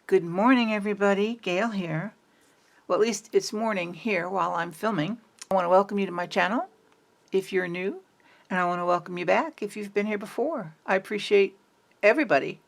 Good morning, everybody. Gail here. Well, at least it's morning here while I'm filming. I want to welcome you to my channel if you're new, and I want to welcome you back if you've been here before. I appreciate everybody,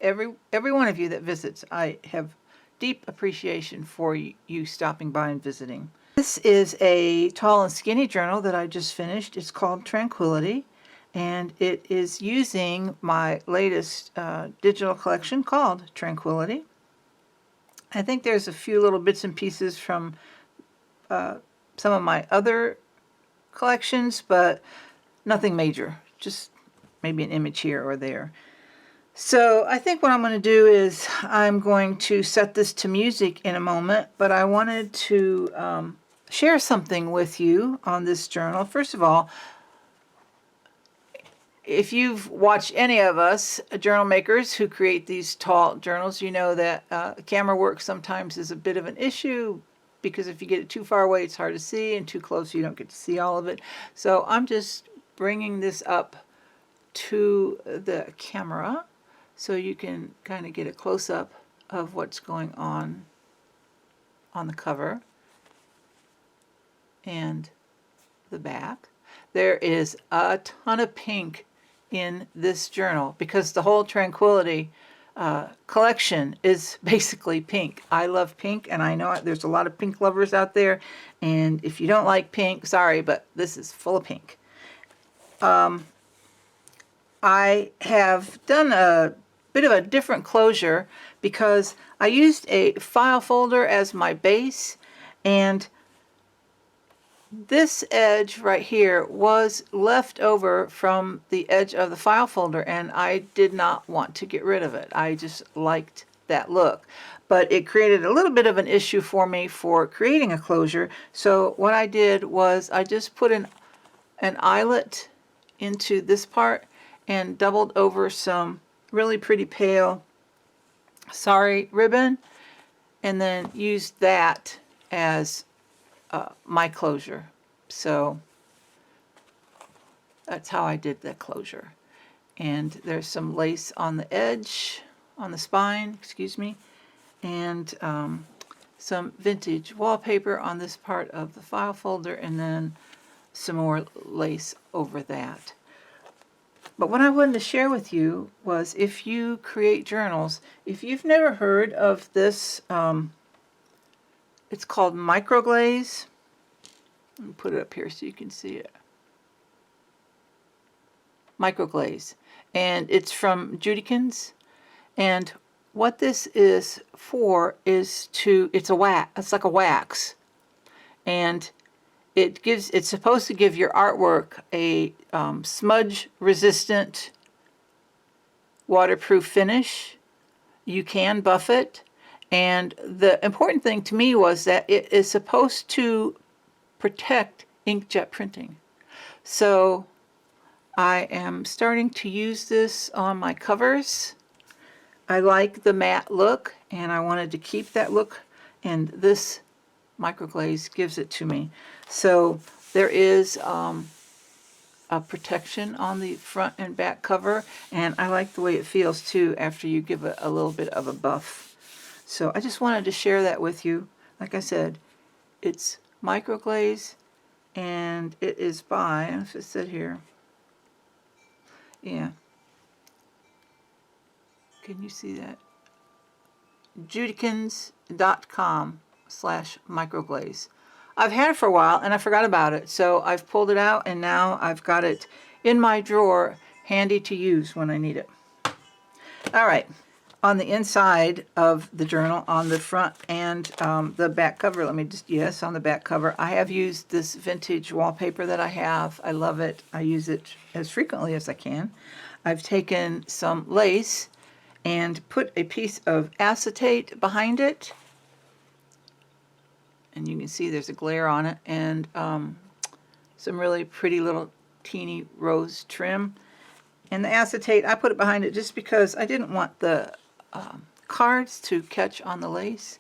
every one of you that visits. I have deep appreciation for you stopping by and visiting. This is a tall and skinny journal that I just finished. It's called Tranquility, and it is using my latest digital collection called Tranquility. I think there's a few little bits and pieces from some of my other collections, but nothing major, just maybe an image here or there. So I think what I'm going to do is I'm going to set this to music in a moment, but I wanted to share something with you on this journal. First of all, if you've watched any of us journal makers who create these tall journals, you know that camera work sometimes is a bit of an issue because if you get it too far away, it's hard to see, and too close, you don't get to see all of it. So I'm just bringing this up to the camera so you can kind of get a close-up of what's going on the cover and the back. There is a ton of pink in this journal because the whole Tranquility collection is basically pink. I love pink, and I know there's a lot of pink lovers out there, and if you don't like pink, sorry, but this is full of pink. I have done a bit of a different closure because I used a file folder as my base, and this edge right here was left over from the edge of the file folder, and I did not want to get rid of it. I just liked that look. But it created a little bit of an issue for me for creating a closure. So what I did was I just put an eyelet into this part and doubled over some really pretty pale sari ribbon, and then used that as my closure. So that's how I did that closure. And there's some lace on the edge, on the spine, excuse me, and some vintage wallpaper on this part of the file folder, and then some more lace over that. But what I wanted to share with you was, if you create journals, if you've never heard of this, it's called microglaze. Let me put it up here so you can see it. Microglaze. And it's from Judikins. And what this is for is it's a wax. It's like a wax. And it's supposed to give your artwork a smudge resistant waterproof finish. You can buff it. And the important thing to me was that it is supposed to protect inkjet printing. So I am starting to use this on my covers. I like the matte look, and I wanted to keep that look, and this microglaze gives it to me. So there is a protection on the front and back cover, and I like the way it feels too after you give it a little bit of a buff. So I just wanted to share that with you. Like I said, it's microglaze, and it is by, I don't know if it said here, yeah, can you see that? Judikins.com/microglaze. I've had it for a while and I forgot about it, so I've pulled it out, and now I've got it in my drawer, handy to use when I need it. All right. On the inside of the journal, on the front and the back cover, on the back cover, I have used this vintage wallpaper that I have. I love it. I use it as frequently as I can. I've taken some lace and put a piece of acetate behind it. And you can see there's a glare on it, and some really pretty little teeny rose trim. And the acetate, I put it behind it just because I didn't want the cards to catch on the lace.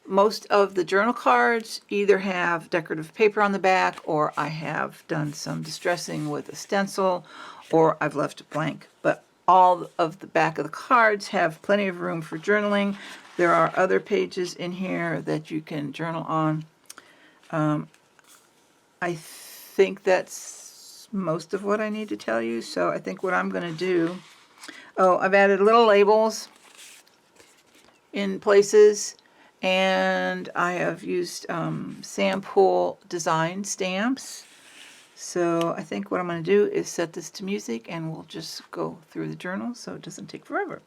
Most of the journal cards either have decorative paper on the back, or I have done some distressing with a stencil, or I've left it blank. But all of the back of the cards have plenty of room for journaling. There are other pages in here that you can journal on. I think that's most of what I need to tell you. So I think what I'm going to do, I've added little labels in places, and I have used Sampool design stamps. So I think what I'm going to do is set this to music, and we'll just go through the journal so it doesn't take forever.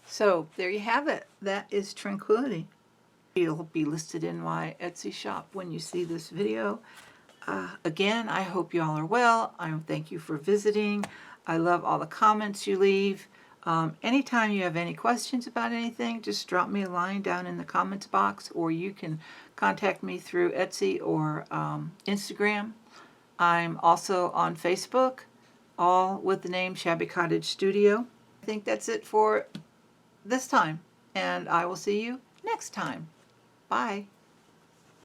So there you have it. That is Tranquility. It'll be listed in my Etsy shop when you see this video. Again, I hope you all are well. I thank you for visiting. I love all the comments you leave. Anytime you have any questions about anything, just drop me a line down in the comments box, or you can contact me through Etsy or Instagram. I'm also on Facebook, all with the name Shabby Cottage Studio. I think that's it for this time, and I will see you next time. Bye.